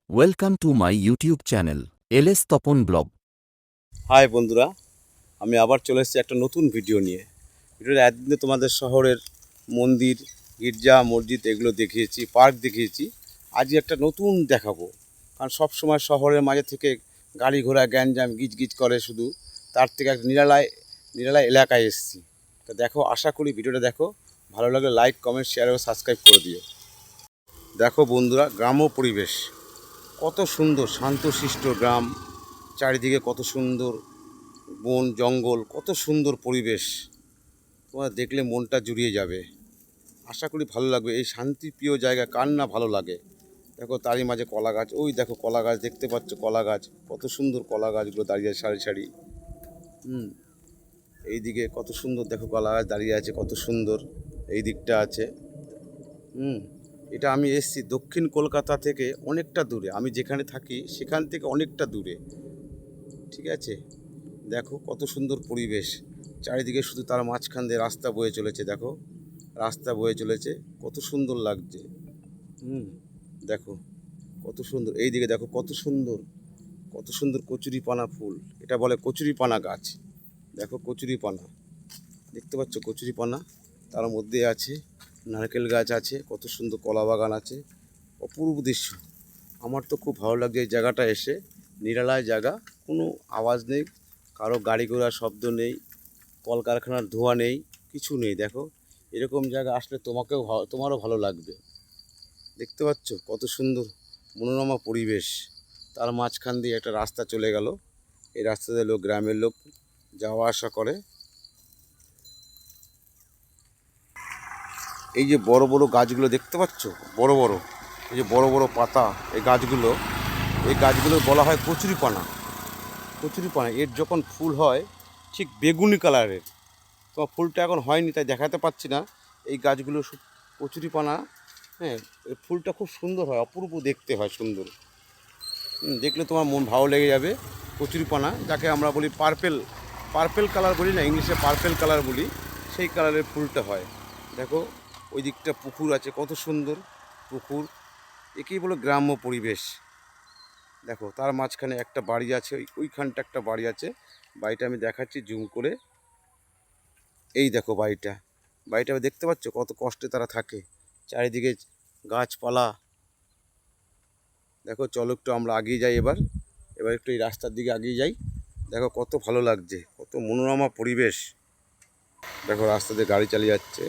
Welcome to my YouTube channel, LS Tapan blog. Hi বন্ধুরা, আমি আবার চলে এসেছি একটা নতুন ভিডিও নিয়ে। ভিডিওটা একদিনে তোমাদের শহরের মন্দির, গির্জা, মসজিদ এগুলো দেখিয়েছি, পার্ক দেখিয়েছি। আজকে একটা নতুন দেখাবো, কারণ সব সময় শহরের মাঝে থেকে গাড়ি ঘোড়া গ্যাঞ্জাম গিজগিজ করে শুধু, তার থেকে একটা নিরালায় এলাকায় এসেছি। তা দেখো, আশা করি ভিডিওটা দেখো, ভালো লাগলে লাইক, কমেন্ট, শেয়ার ও সাবস্ক্রাইব করে দিও। দেখো বন্ধুরা, গ্রাম্য পরিবেশ কত সুন্দর, শান্তশিষ্ট গ্রাম, চারিদিকে কত সুন্দর বন জঙ্গল, কত সুন্দর পরিবেশ। তোমরা দেখলে মনটা জুড়িয়ে যাবে। আশা করি ভালো লাগবে। এই শান্তিপ্রিয় জায়গা কার না ভালো লাগে। দেখো তারই মাঝে কলা গাছ, ওই দেখো কলা গাছ দেখতে পাচ্ছ, কলা গাছ কত সুন্দর, কলা গাছগুলো দাঁড়িয়ে আছে সারি সারি। এইদিকে কত সুন্দর, দেখো কলা গাছ দাঁড়িয়ে আছে কত সুন্দর। এই দিকটা আছে। এটা আমি এসেছি দক্ষিণ কলকাতা থেকে অনেকটা দূরে, আমি যেখানে থাকি সেখান থেকে অনেকটা দূরে, ঠিক আছে। দেখো কত সুন্দর পরিবেশ, চারিদিকে শুধু তার মাঝখান দিয়ে রাস্তা বয়ে চলেছে। দেখো রাস্তা বয়ে চলেছে, কত সুন্দর লাগছে। দেখো কত সুন্দর। এই দিকে দেখো কত সুন্দর, কত সুন্দর কচুরিপানা ফুল, এটা বলে কচুরিপানা গাছ। দেখো কচুরিপানা দেখতে পাচ্ছ, কচুরিপানা তার মধ্যে আছে নারকেল গাছ আছে, কত সুন্দর কলা বাগান আছে, অপূর্ব দৃশ্য। আমার তো খুব ভালো লাগছে এই জায়গাটা এসে। নিরালায় জায়গা, কোনো আওয়াজ নেই, কারো গাড়ি ঘোড়ার শব্দ নেই, কলকারখানার ধোঁয়া নেই, কিছু নেই। দেখো এরকম জায়গা আসলে তোমারও ভালো লাগবে। দেখতে পাচ্ছ কত সুন্দর মনোরমা পরিবেশ, তার মাঝখান দিয়ে একটা রাস্তা চলে গেল। এই রাস্তা দিয়ে গ্রামের লোক যাওয়া আসা করে। এই যে বড় বড় গাছগুলো দেখতে পাচ্ছ, বড় বড়, এই যে বড় বড় পাতা, এই গাছগুলো বলা হয় কচুরিপানা। কচুরিপানা এর যখন ফুল হয় ঠিক বেগুনি কালারের। তোমার ফুলটা এখন হয়নি তাই দেখাতে পাচ্ছি না। এই গাছগুলো কচুরিপানা, হ্যাঁ, এর ফুলটা খুব সুন্দর হয়, অপূর্ব দেখতে হয়, সুন্দর। দেখলে তোমার মন ভালো লেগে যাবে। কচুরিপানা যাকে আমরা বলি পার্পেল কালার বলি না, ইংলিশে পার্পেল কালার বলি, সেই কালারের ফুলটা হয়। দেখো ওই দিকটা পুকুর আছে, কত সুন্দর পুকুর। একেই বলো গ্রাম্য পরিবেশ। দেখো তার মাঝখানে একটা বাড়ি আছে, ওইখানটা একটা বাড়ি আছে। বাড়িটা আমি দেখাচ্ছি জুম করে। এই দেখো বাড়িটা দেখতে পাচ্ছ, কত কষ্টে তারা থাকে, চারিদিকে গাছপালা। দেখো চলো একটু আমরা আগিয়ে যাই এবার একটু এই রাস্তার দিকে আগিয়ে যাই। দেখো কত ভালো লাগছে, কত মনোরমা পরিবেশ। দেখো রাস্তা দিয়ে গাড়ি চালিয়ে যাচ্ছে,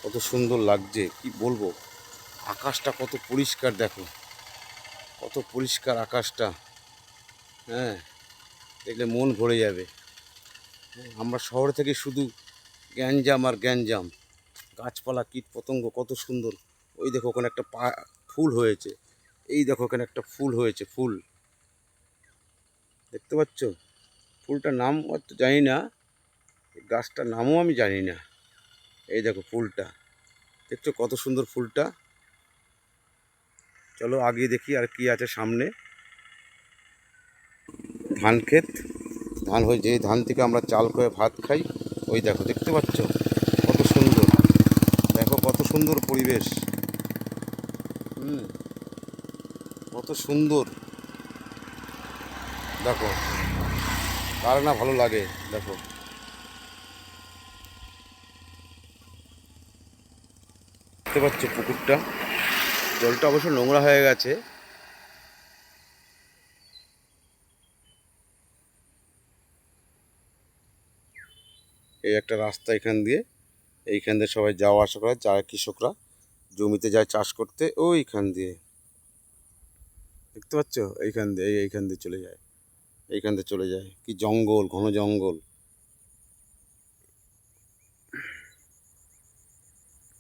কত সুন্দর লাগছে, কি বলবো। আকাশটা কত পরিষ্কার, দেখো কত পরিষ্কার আকাশটা। হ্যাঁ, দেখলে মন ভরে যাবে। আমরা শহর থেকে শুধু গ্যাঞ্জাম আর গ্যাঞ্জাম, গাছপালা কীট পতঙ্গ কত সুন্দর। ওই দেখো ওখানে একটা ফুল হয়েছে, এই দেখো ওখানে একটা ফুল হয়েছে, ফুল দেখতে পাচ্ছ। ফুলটার নাম তো জানি না, গাছটার নামও আমি জানি না। এই দেখো ফুলটা দেখছো, কত সুন্দর ফুলটা। চলো আগিয়ে দেখি আর কি আছে সামনে। ধান ক্ষেত, ধান হয়ে যে ধান থেকে আমরা চাল করে ভাত খাই। ওই দেখো দেখতে পাচ্ছ কত সুন্দর। দেখো কত সুন্দর পরিবেশ, কত সুন্দর। দেখো কার না ভালো লাগে। দেখো দেখতে পাচ্ছ পুকুরটা, জলটা অবশ্য নোংরা হয়ে গেছে। এই একটা রাস্তা এইখান দিয়ে সবাই যাওয়া আসা করে, যারা কৃষকরা জমিতে যায় চাষ করতে, ওইখান দিয়ে দেখতে পাচ্ছ, এইখান দিয়ে চলে যায়, এইখান দিয়ে চলে যায়। কি জঙ্গল, ঘন জঙ্গল।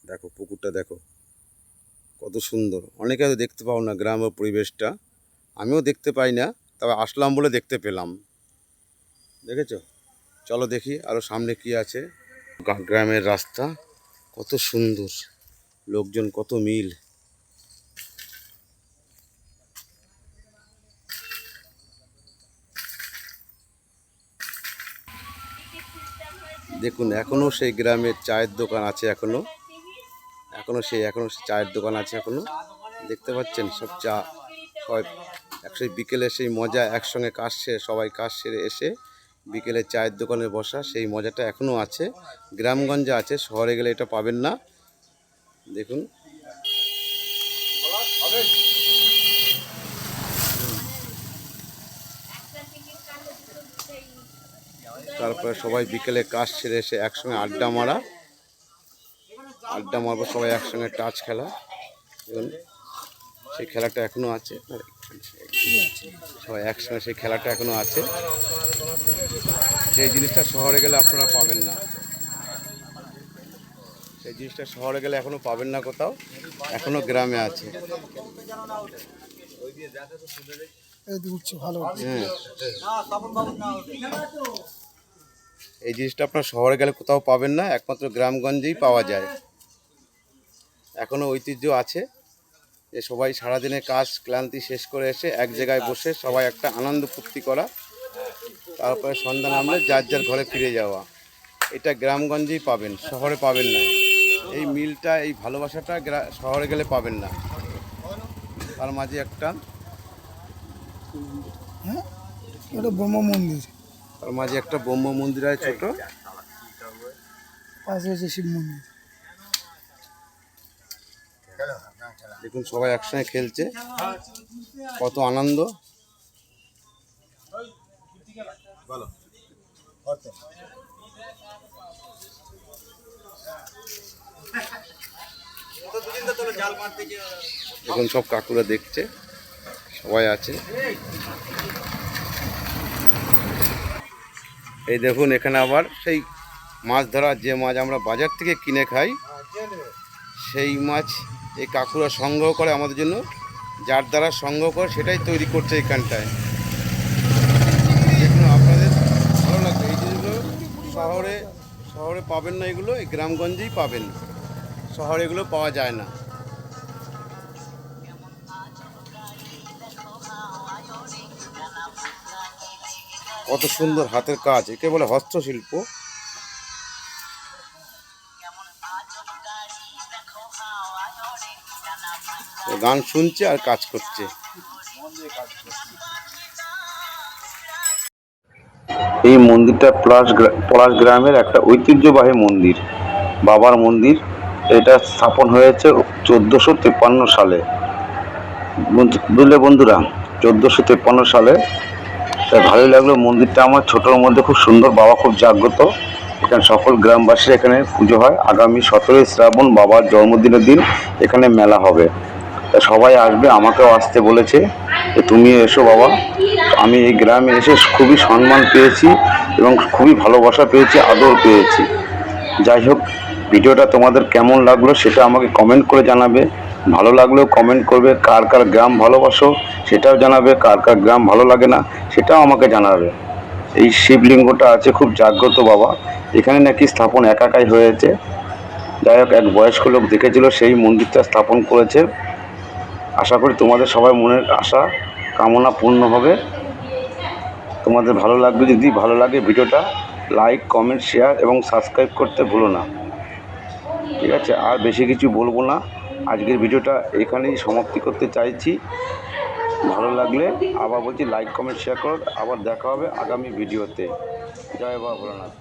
দেখো পুকুরটা দেখো কত সুন্দর। অনেকে হয়তো দেখতে পাও না গ্রামের পরিবেশটা, আমিও দেখতে পাই না, তবে আসলাম বলে দেখতে পেলাম। দেখেছো, চলো দেখি আরও সামনে কি আছে। গ্রামের রাস্তা কত সুন্দর, লোকজন কত মিল। দেখুন এখনও সেই গ্রামের চায়ের দোকান আছে, এখনও সেই চায়ের দোকান আছে এখনও। দেখতে পাচ্ছেন সব চা, সবাই একসাথে বিকেলে সেই মজা, একসঙ্গে কাজ সেরে সবাই কাজ সেরে এসে বিকেলে চায়ের দোকানে বসা, সেই মজাটা এখনও আছে, গ্রামগঞ্জে আছে, শহরে গেলে এটা পাবেন না। দেখুন তারপরে সবাই বিকেলে কাজ সেরে এসে একসঙ্গে আড্ডা মারবো, সবাই একসঙ্গে টাচ খেলা। দেখুন সেই খেলাটা এখনও আছে, সবাই একসঙ্গে সেই খেলাটা এখনও আছে। সেই জিনিসটা শহরে গেলে আপনারা পাবেন না, সেই জিনিসটা শহরে গেলে এখনও পাবেন না, কোথাও এখনও গ্রামে আছে। এই জিনিসটা আপনার শহরে গেলে কোথাও পাবেন না, একমাত্র গ্রামগঞ্জেই পাওয়া যায়। এখনও ঐতিহ্য আছে যে সবাই সারাদিনে কাজ ক্লান্তি শেষ করে এসে এক জায়গায় বসে সবাই একটা আনন্দ ফুর্তি করা, তারপরে সন্ধ্যা নামলে যার যার ঘরে ফিরে যাওয়া। এটা গ্রামগঞ্জেই পাবেন, শহরে পাবেন না। এই মিলটা, এই ভালোবাসাটা শহরে গেলে পাবেন না। তার মাঝে একটা ব্রহ্ম মন্দির, তার মাঝে একটা ব্রহ্ম মন্দির আছে ছোট, পাশে হচ্ছে শিব মন্দির। দেখুন সবাই একসঙ্গে খেলছে, কত আনন্দ। এখন সব কাকুরা দেখছে, সবাই আছে। এই দেখুন এখানে আবার সেই মাছ ধরা, যে মাছ আমরা বাজার থেকে কিনে খাই, সেই মাছ এই কাকুরা সংগ্রহ করে আমাদের জন্য, যার দ্বারা সংগ্রহ করে সেটাই তৈরি করছে এখানটায়। দেখুন আপনাদের ভালো লাগবে। এই জিনিসগুলো শহরে পাবেন না, এগুলো এই গ্রামগঞ্জেই পাবেন, শহরে এগুলো পাওয়া যায় না। কত সুন্দর হাতের কাজ, একে বলে হস্তশিল্প। গান শুনছে আর কাজ করছে। এই মন্দিরটা পলাশ গ্রামের একটা ঐতিহ্যবাহী মন্দির, বাবার মন্দির। এটা স্থাপন হয়েছে 1453 সালে, বুঝলে বন্ধুরা, 1453 সালে। তাই ভালোই লাগলো মন্দিরটা আমার, ছোটোর মধ্যে খুব সুন্দর, বাবা খুব জাগ্রত। এখানে সকল গ্রামবাসী এখানে পুজো হয়। আগামী 17ই শ্রাবণ বাবার জন্মদিনের দিন এখানে মেলা হবে, তা সবাই আসবে, আমাকেও আসতে বলেছে যে তুমি এসো বাবা। আমি এই গ্রামে এসে খুবই সম্মান পেয়েছি এবং খুবই ভালোবাসা পেয়েছি, আদর পেয়েছি। যাই হোক, ভিডিওটা তোমাদের কেমন লাগলো সেটা আমাকে কমেন্ট করে জানাবে। ভালো লাগলেও কমেন্ট করবে, কার কার গ্রাম ভালোবাসো সেটাও জানাবে, কার কার গ্রাম ভালো লাগে না সেটাও আমাকে জানাবে। এই শিবলিঙ্গটা আছে, খুব জাগ্রত বাবা। এখানে নাকি স্থাপন একাই হয়েছে। যাই হোক, এক বয়স্ক লোক দেখেছিল, সেই মন্দিরটা স্থাপন করেছে। আশা করি তোমাদের সবাই মনের আশা কামনা পূর্ণ হবে। তোমাদের ভালো লাগবে, যদি ভালো লাগে ভিডিওটা লাইক, কমেন্ট, শেয়ার এবং সাবস্ক্রাইব করতে ভুলো না, ঠিক আছে? আর বেশি কিছু বলবো না, আজকের ভিডিওটা এখানেই সমাপ্তি করতে চাইছি। ভালো লাগলে আবার বলছি লাইক, কমেন্ট, শেয়ার করো। আবার দেখা হবে আগামী ভিডিওতে। জয় বাবা ভোলানাথ।